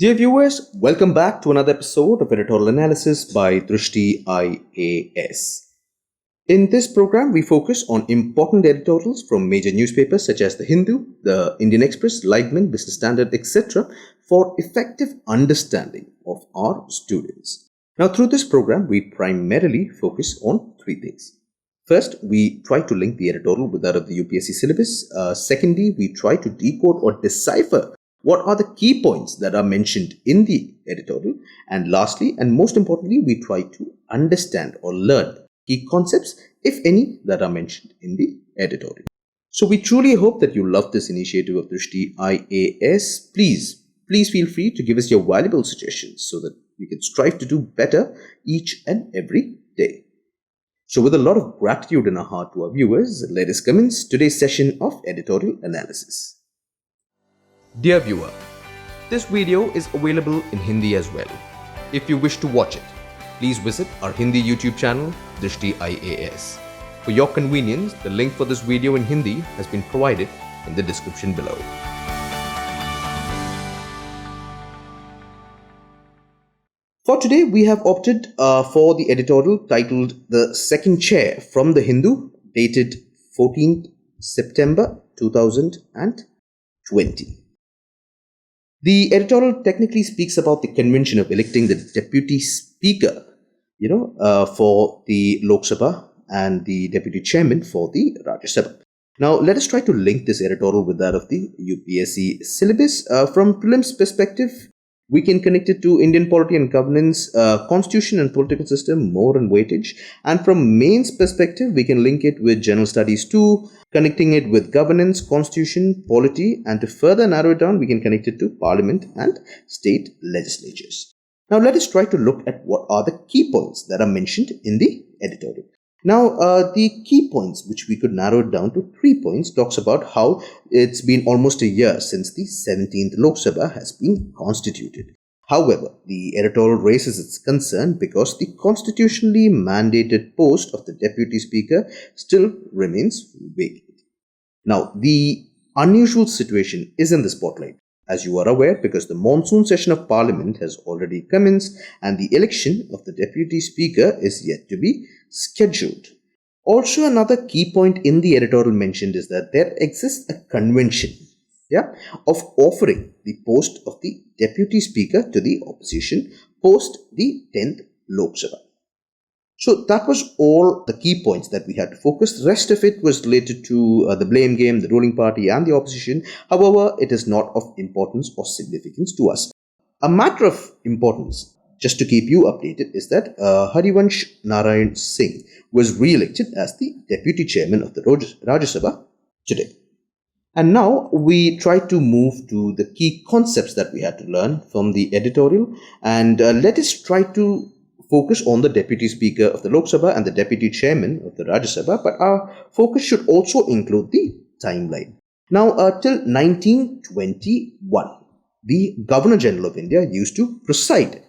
Dear viewers, welcome back to another episode of Editorial Analysis by Drishti IAS. In this program, we focus on important editorials from major newspapers such as The Hindu, The Indian Express, Liveman, Business Standard, etc. for effective understanding of our students. Now, through this program, we primarily focus on three things. First, we try to link the editorial with that of the UPSC syllabus. Secondly, we try to decode or decipher what are the key points that are mentioned in the editorial. And lastly, and most importantly, we try to understand or learn key concepts, if any, that are mentioned in the editorial. So we truly hope that you love this initiative of Drishti IAS. Please feel free to give us your valuable suggestions so that we can strive to do better each and every day. So with a lot of gratitude in our heart to our viewers, let us commence today's session of editorial analysis. Dear viewer, this video is available in Hindi as well. If you wish to watch it, please visit our Hindi YouTube channel, Drishti IAS. For your convenience, the link for this video in Hindi has been provided in the description below. For today, we have opted for the editorial titled The Second Chair from The Hindu, dated 14th September 2020. The editorial technically speaks about the convention of electing the deputy speaker, for the Lok Sabha and the deputy chairman for the Rajya Sabha. Now, let us try to link this editorial with that of the UPSC syllabus. From prelims perspective, we can connect it to Indian polity and governance, constitution and political system, more and weightage. And from mains perspective, we can link it with general studies too, connecting it with governance, constitution, polity, and to further narrow it down, we can connect it to parliament and state legislatures. Now, let us try to look at what are the key points that are mentioned in the editorial. Now, the key points, which we could narrow it down to 3 points, talks about how it's been almost a year since the 17th Lok Sabha has been constituted. However, the editorial raises its concern because the constitutionally mandated post of the deputy speaker still remains vacant. Now, the unusual situation is in the spotlight, as you are aware, because the monsoon session of Parliament has already commenced and the election of the deputy speaker is yet to be scheduled. Also, another key point in the editorial mentioned is that there exists a convention of offering the post of the deputy speaker to the opposition post the 10th Lok Sabha. So that was all the key points that we had to focus. The rest of it was related to the blame game, the ruling party and the opposition. However, it is not of importance or significance to us. A matter of importance, just to keep you updated, is that Harivansh Narayan Singh was re-elected as the deputy chairman of the Rajya Sabha today. And now we try to move to the key concepts that we had to learn from the editorial, and let us try to focus on the deputy speaker of the Lok Sabha and the deputy chairman of the Rajya Sabha, but our focus should also include the timeline. Now, till 1921, the Governor General of India used to preside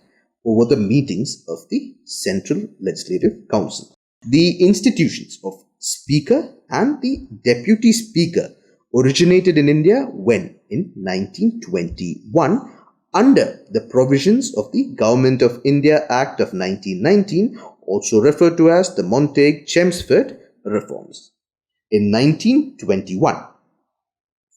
over the meetings of the Central Legislative Council. The institutions of Speaker and the Deputy Speaker originated in India when, in 1921, under the provisions of the Government of India Act of 1919, also referred to as the Montague-Chelmsford Reforms. In 1921,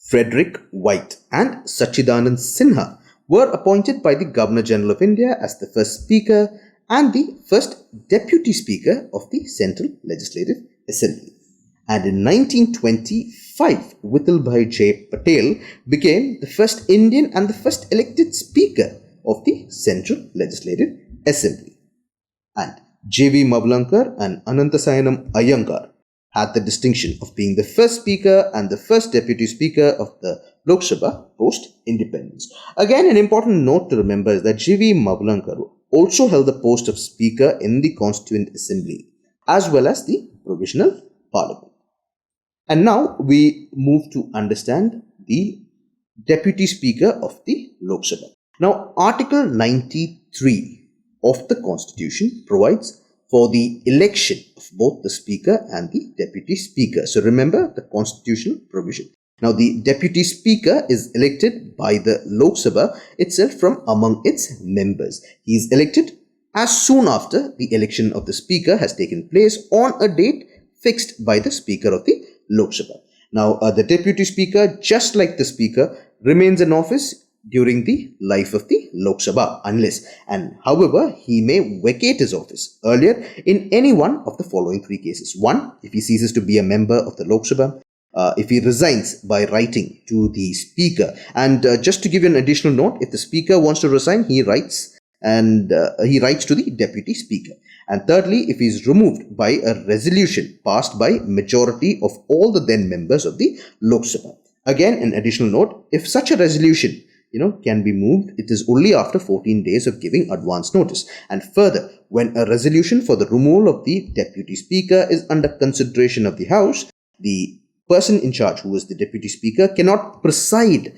Frederick White and Sachidanand Sinha were appointed by the Governor General of India as the first Speaker and the first Deputy Speaker of the Central Legislative Assembly. And in 1925, Vittalbhai J. Patel became the first Indian and the first elected Speaker of the Central Legislative Assembly. And J.V. Mavlankar and Ananthasayanam Iyengar had the distinction of being the first Speaker and the first Deputy Speaker of the Lok Sabha post-independence. Again, an important note to remember is that J.V. Mavlankar also held the post of Speaker in the Constituent Assembly as well as the Provisional Parliament. And now we move to understand the Deputy Speaker of the Lok Sabha. Now, Article 93 of the Constitution provides for the election of both the Speaker and the Deputy Speaker. So remember the constitutional provision. Now, the deputy speaker is elected by the Lok Sabha itself from among its members. He is elected as soon after the election of the speaker has taken place on a date fixed by the speaker of the Lok Sabha. Now, the deputy speaker, just like the speaker, remains in office during the life of the Lok Sabha unless and however he may vacate his office earlier in any one of the following three cases. One, if he ceases to be a member of the Lok Sabha. If he resigns by writing to the speaker. And just to give you an additional note, if the speaker wants to resign, he writes to the deputy speaker. And thirdly, if he is removed by a resolution passed by majority of all the then members of the Lok Sabha. Again, an additional note, if such a resolution can be moved, it is only after 14 days of giving advance notice. And further, when a resolution for the removal of the deputy speaker is under consideration of the House, the person in charge, who is the deputy speaker, cannot preside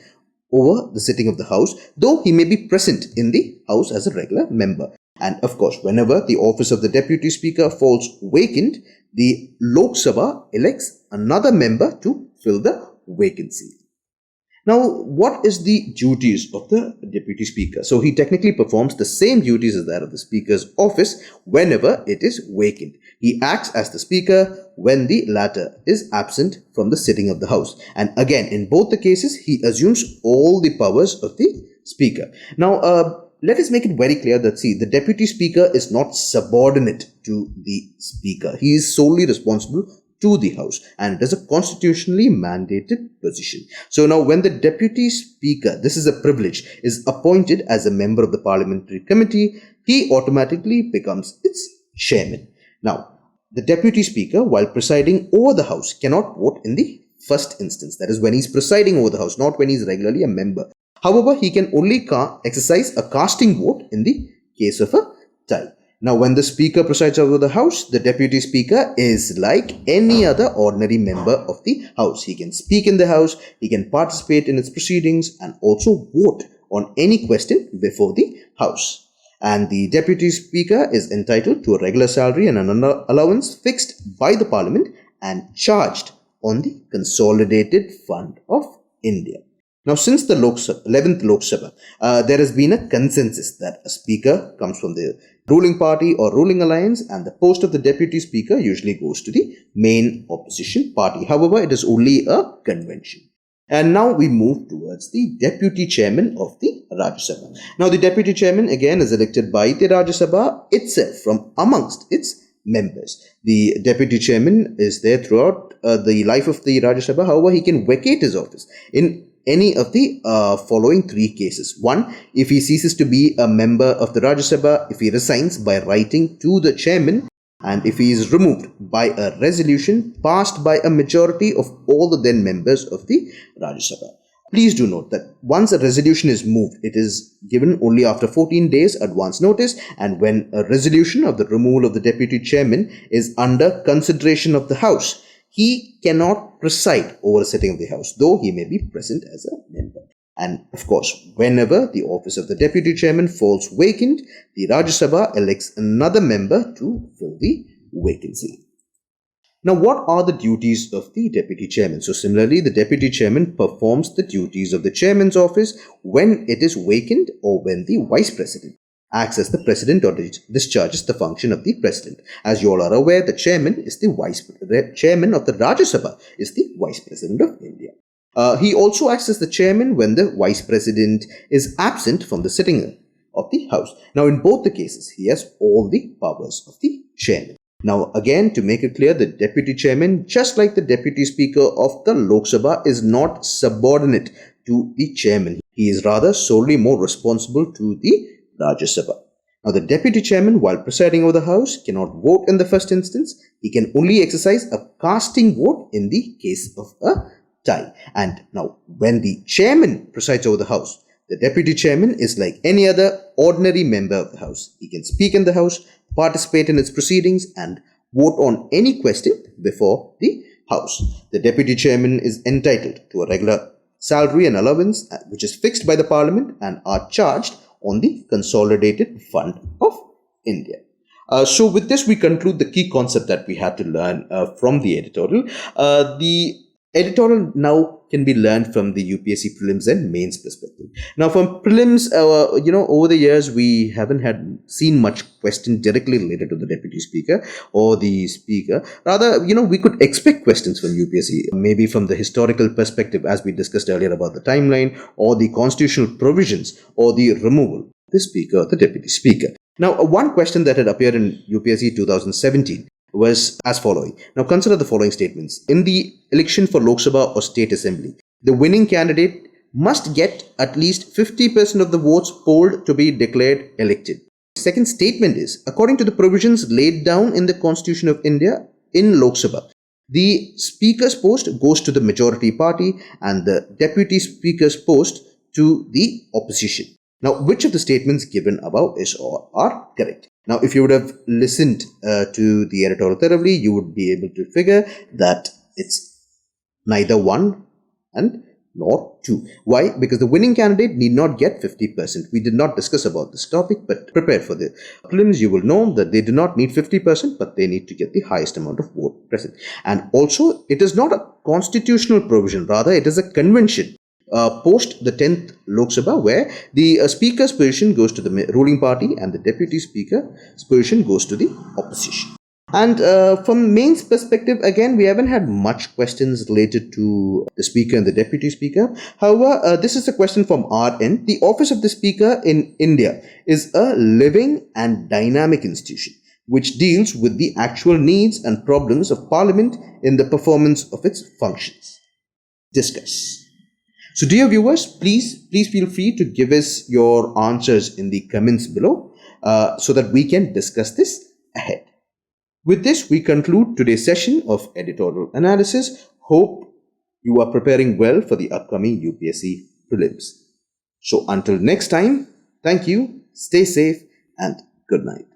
over the sitting of the House, though he may be present in the House as a regular member. And of course, whenever the office of the deputy speaker falls vacant, the Lok Sabha elects another member to fill the vacancy. Now, what is the duties of the deputy speaker? So he technically performs the same duties as that of the speaker's office whenever it is vacant. He acts as the speaker when the latter is absent from the sitting of the House. And again, in both the cases, he assumes all the powers of the speaker. Now, let us make it very clear that, see, the deputy speaker is not subordinate to the speaker. He is solely responsible to the House, and it is a constitutionally mandated position. So now, when the deputy speaker, this is a privilege, is appointed as a member of the parliamentary committee, he automatically becomes its chairman. Now, the deputy speaker, while presiding over the House, cannot vote in the first instance. That is when he is presiding over the House, not when he is regularly a member. However, he can only exercise a casting vote in the case of a tie. Now, when the speaker presides over the House, the deputy speaker is like any other ordinary member of the House. He can speak in the House, he can participate in its proceedings, and also vote on any question before the House. And the deputy speaker is entitled to a regular salary and an allowance fixed by the Parliament and charged on the Consolidated Fund of India. Now, since the 11th Lok Sabha, there has been a consensus that a speaker comes from the ruling party or ruling alliance, and the post of the deputy speaker usually goes to the main opposition party. However, it is only a convention. And now we move towards the deputy chairman of the Rajya Sabha. Now, the deputy chairman again is elected by the Rajya Sabha itself from amongst its members. The deputy chairman is there throughout the life of the Rajya Sabha. However, he can vacate his office in any of the following three cases. One, if he ceases to be a member of the Rajya Sabha, if he resigns by writing to the chairman, and if he is removed by a resolution passed by a majority of all the then members of the Rajya Sabha. Please do note that once a resolution is moved, it is given only after 14 days advance notice, and when a resolution of the removal of the deputy chairman is under consideration of the House, he cannot preside over a sitting of the House, though he may be present as a member. And of course, whenever the office of the deputy chairman falls vacant, the Rajya Sabha elects another member to fill the vacancy. Now, what are the duties of the deputy chairman? So similarly, the deputy chairman performs the duties of the chairman's office when it is vacant or when the vice president acts as the president or discharges the function of the president. As you all are aware, the chairman is the chairman of the Rajya Sabha is the vice president of India. He also acts as the chairman when the vice president is absent from the sitting of the House. Now, in both the cases, he has all the powers of the chairman. Now, again, to make it clear, the deputy chairman, just like the deputy speaker of the Lok Sabha, is not subordinate to the chairman. He is rather solely more responsible to the Rajya Sabha. Now, the deputy chairman, while presiding over the House, cannot vote in the first instance. He can only exercise a casting vote in the case of a tie. And now, when the chairman presides over the House, the deputy chairman is like any other ordinary member of the House. He can speak in the House, participate in its proceedings, and vote on any question before the House. The deputy chairman is entitled to a regular salary and allowance which is fixed by the Parliament and are charged on the Consolidated Fund of India. So with this, we conclude the key concept that we had to learn from the editorial. The Editorial now can be learned from the UPSC prelims and mains perspective. Now, from prelims, over the years we haven't had seen much question directly related to the deputy speaker or the speaker. Rather, we could expect questions from UPSC, maybe from the historical perspective, as we discussed earlier about the timeline, or the constitutional provisions, or the removal of the speaker, the deputy speaker. Now, one question that had appeared in UPSC 2017 was as following. Now consider the following statements. In the election for Lok Sabha or State Assembly, the winning candidate must get at least 50% of the votes polled to be declared elected. Second statement is, according to the provisions laid down in the Constitution of India in Lok Sabha, the speaker's post goes to the majority party and the deputy speaker's post to the opposition. Now, which of the statements given above is or are correct? Now, if you would have listened to the editorial thoroughly, you would be able to figure that it's neither one and nor two. Why? Because the winning candidate need not get 50%. We did not discuss about this topic, but prepare for the prelims, you will know that they do not need 50%, but they need to get the highest amount of vote present. And also, it is not a constitutional provision, rather it is a convention. Post the 10th Lok Sabha, where the speaker's position goes to the ruling party and the deputy speaker's position goes to the opposition. And from mains perspective, again, we haven't had much questions related to the speaker and the deputy speaker. However, this is a question from our end. The office of the speaker in India is a living and dynamic institution which deals with the actual needs and problems of Parliament in the performance of its functions. Discuss. So dear viewers, please feel free to give us your answers in the comments below so that we can discuss this ahead. With this, we conclude today's session of editorial analysis. Hope you are preparing well for the upcoming UPSC prelims. So until next time, thank you, stay safe and good night.